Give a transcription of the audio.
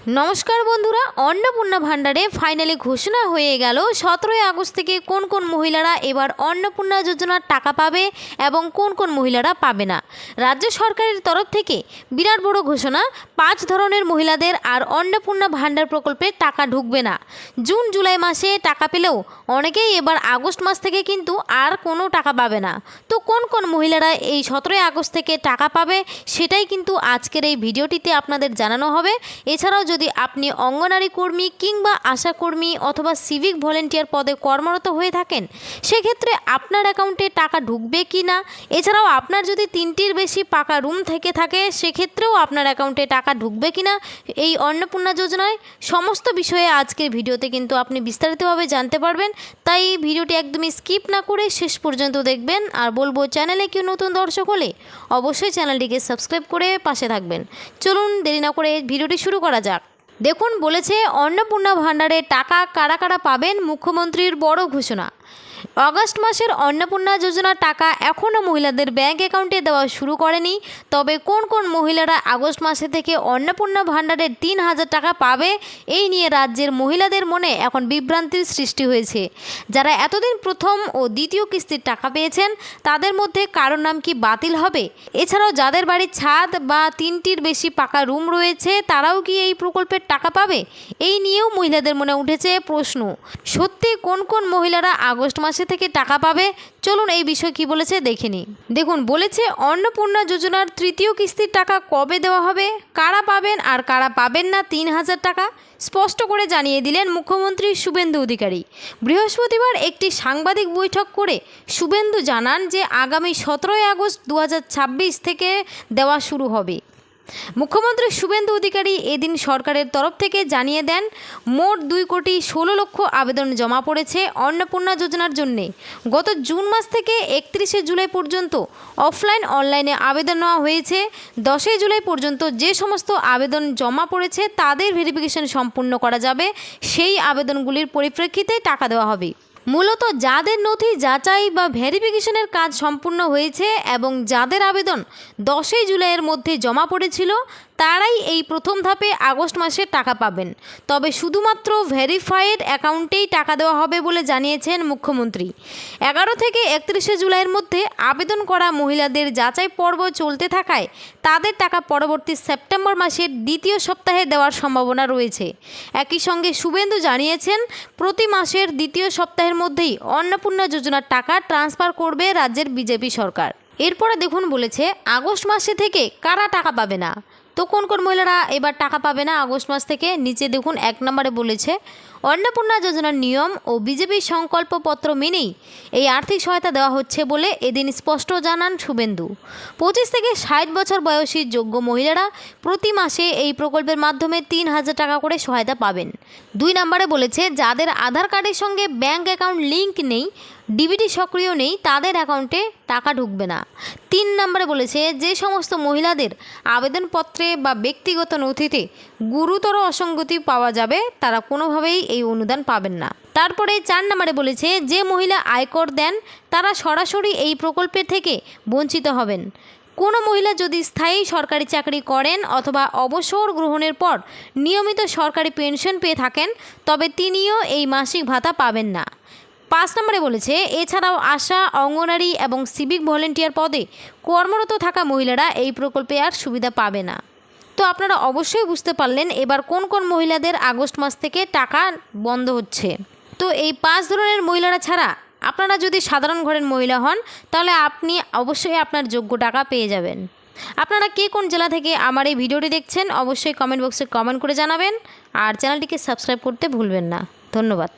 নমস্কার বন্ধুরা, অন্নপূর্ণা ভাণ্ডারে ফাইনালি ঘোষণা হয়ে গেল 17 আগস্ট থেকে কোন কোন মহিলারা এবার অন্নপূর্ণা যোজনার টাকা পাবে এবং কোন কোন মহিলারা পাবে না। রাজ্য সরকারের তরফ থেকে বিরাট বড় ঘোষণা, 5 ধরনের মহিলাদের আর অন্নপূর্ণা ভাণ্ডার প্রকল্পে টাকা ঢুকবে না। জুন জুলাই মাসে টাকা পেলেও অনেকেই এবার আগস্ট মাস থেকে কিন্তু আর কোনো টাকা পাবে না। তো কোন কোন মহিলারা এই 17 আগস্ট থেকে টাকা পাবে সেটাই কিন্তু আজকের এই ভিডিওটিতে আপনাদের জানানো হবে। এছাড়াও যদি আপনি অঙ্গনারী কর্মী কিংবা আশা কর্মী অথবা সিভিক ভলেন্টিয়ার পদে কর্মরত হয়ে থাকেন, সেক্ষেত্রে আপনার অ্যাকাউন্টে টাকা ঢুকবে কি না, এছাড়াও আপনার যদি 3টির বেশি পাকা রুম থেকে থাকে সেক্ষেত্রেও আপনার অ্যাকাউন্টে টাকা ঢুকবে কি না এই অন্নপূর্ণা যোজনায়, সমস্ত বিষয়ে আজকের ভিডিওতে কিন্তু আপনি বিস্তারিতভাবে জানতে পারবেন। তাই ভিডিওটি একদমই স্কিপ না করে শেষ পর্যন্ত দেখবেন। আর বলবো, চ্যানেলে কেউ নতুন দর্শক হলে অবশ্যই চ্যানেলটিকে সাবস্ক্রাইব করে পাশে থাকবেন। চলুন দেরি না করে ভিডিওটি শুরু করা যাক। দেখুন, বলেছে অন্নপূর্ণা ভাণ্ডারে টাকা কারা কারা পাবেন, মুখ্যমন্ত্রীর বড় ঘোষণা। আগস্ট মাসের অন্নপূর্ণা যোজনার টাকা এখনও মহিলাদের ব্যাংক অ্যাকাউন্টে দেওয়া শুরু করেনি। তবে কোন কোন মহিলারা আগস্ট মাসে থেকে অন্নপূর্ণা ভাণ্ডারের 3000 টাকা পাবে, এই নিয়ে রাজ্যের মহিলাদের মনে এখন বিভ্রান্তির সৃষ্টি হয়েছে। যারা এতদিন প্রথম ও দ্বিতীয় কিস্তির টাকা পেয়েছেন তাদের মধ্যে কারোর নাম কি বাতিল হবে? এছাড়াও যাদের বাড়ির ছাদ বা 3টির বেশি পাকা রুম রয়েছে তারাও কি এই প্রকল্পের টাকা পাবে? এই নিয়েও মহিলাদের মনে উঠেছে প্রশ্ন। সত্যি কোন কোন মহিলারা আগস্ট মাসে থেকে টাকা পাবে, চলুন এই বিষয়ে কি বলেছে দেখে নিই। দেখুন, বলেছে অন্নপূর্ণা যোজনার 3য় কিস্তির টাকা কবে দেওয়া হবে, কারা পাবেন আর কারা পাবেন না 3000 টাকা স্পষ্ট করে জানিয়ে দিলেন মুখ্যমন্ত্রী শুভেন্দু অধিকারী। বৃহস্পতিবার একটি সাংবাদিক বৈঠক করে শুভেন্দু জানান যে আগামী 17 আগস্ট 2026 থেকে দেওয়া শুরু হবে। মুখ্যমন্ত্রী শুভেন্দু অধিকারী এদিন সরকারের তরফ থেকে জানিয়ে দেন, মোট 2,16,00,000 আবেদন জমা পড়েছে অন্নপূর্ণা যোজনার জন্যে। গত জুন মাস থেকে 31শে জুলাই পর্যন্ত অফলাইন অনলাইনে আবেদন নেওয়া হয়েছে। 10ই জুলাই পর্যন্ত যে সমস্ত আবেদন জমা পড়েছে তাদের ভেরিফিকেশন সম্পূর্ণ করা যাবে। সেই আবেদনগুলির পরিপ্রেক্ষিতে টাকা দেওয়া হবে। মূলত যাদের নথি যাচাই বা ভেরিফিকেশনের কাজ সম্পূর্ণ হয়েছে এবং যাদের আবেদন 10ই জুলাইয়ের মধ্যে জমা পড়েছিল তারাই এই প্রথম ধাপে আগস্ট মাসে টাকা পাবেন। তবে শুধুমাত্র ভেরিফাইড অ্যাকাউন্টেই টাকা দেওয়া হবে বলে জানিয়েছেন মুখ্যমন্ত্রী। 11 থেকে 31শে জুলাইয়ের মধ্যে আবেদন করা মহিলাদের যাচাই পর্ব চলতে থাকায় তাদের টাকা পরবর্তী সেপ্টেম্বর মাসের 2য় সপ্তাহে দেওয়ার সম্ভাবনা রয়েছে। একই সঙ্গে শুভেন্দু জানিয়েছেন, প্রতি মাসের 2য় সপ্তাহের মধ্যেই অন্নপূর্ণা যোজনার টাকা ট্রান্সফার করবে রাজ্যের বিজেপি সরকার। এরপরে দেখুন, বলেছে আগস্ট মাসে থেকে কারা টাকা পাবে না। তো কোন কোন মহিলারা এবার টাকা পাবে না আগস্ট মাস থেকে, নিচে দেখুন 1 নম্বরে বলেছে অন্নপূর্ণা যোজনার নিয়ম ও বিজেপির সংকল্পপত্র মেনেই এই আর্থিক সহায়তা দেওয়া হচ্ছে বলে এদিন স্পষ্ট জানান শুভেন্দু। 25 থেকে 60 বছর বয়সী যোগ্য মহিলারা প্রতি মাসে এই প্রকল্পের মাধ্যমে 3000 টাকা করে সহায়তা পাবেন। 2 নম্বরে বলেছে যাদের আধার কার্ডের সঙ্গে ব্যাংক অ্যাকাউন্ট লিঙ্ক নেই, ডিবিটি সক্রিয় নেই, তাদের অ্যাকাউন্টে টাকা ঢুকবে না। 3 নম্বরে বলেছে যে সমস্ত মহিলাদের আবেদনপত্রে বা ব্যক্তিগত নথিতে গুরুতর অসঙ্গতি পাওয়া যাবে তারা কোনোভাবেই এই অনুদান পাবেন না। তারপরে 4 নম্বরে বলেছে যে মহিলা আয়কর দেন তারা সরাসরি এই প্রকল্পের থেকে বঞ্চিত হবেন। কোনো মহিলা যদি স্থায়ী সরকারি চাকরি করেন অথবা অবসর গ্রহণের পর নিয়মিত সরকারি পেনশন পেয়ে থাকেন তবে তিনিও এই মাসিক ভাতা পাবেন না। 5 নম্বরে বলেছে এছাড়াও আশা, অঙ্গনারী এবং সিভিক ভলেন্টিয়ার পদে কর্মরত থাকা মহিলারা এই প্রকল্পে আর সুবিধা পাবে না। তো আপনারা অবশ্যই বুঝতে পারলেন এবার কোন কোন মহিলাদের আগস্ট মাস থেকে টাকা বন্ধ হচ্ছে। তো এই 5 ধরনের মহিলারা ছাড়া আপনারা যদি সাধারণ ঘরের মহিলা হন তাহলে আপনি অবশ্যই আপনার যোগ্য টাকা পেয়ে যাবেন। আপনারা কে কোন জেলা থেকে আমার এই ভিডিওটি দেখছেন অবশ্যই কমেন্ট বক্সে কমেন্ট করে জানাবেন। আর চ্যানেলটিকে সাবস্ক্রাইব করতে ভুলবেন না। ধন্যবাদ।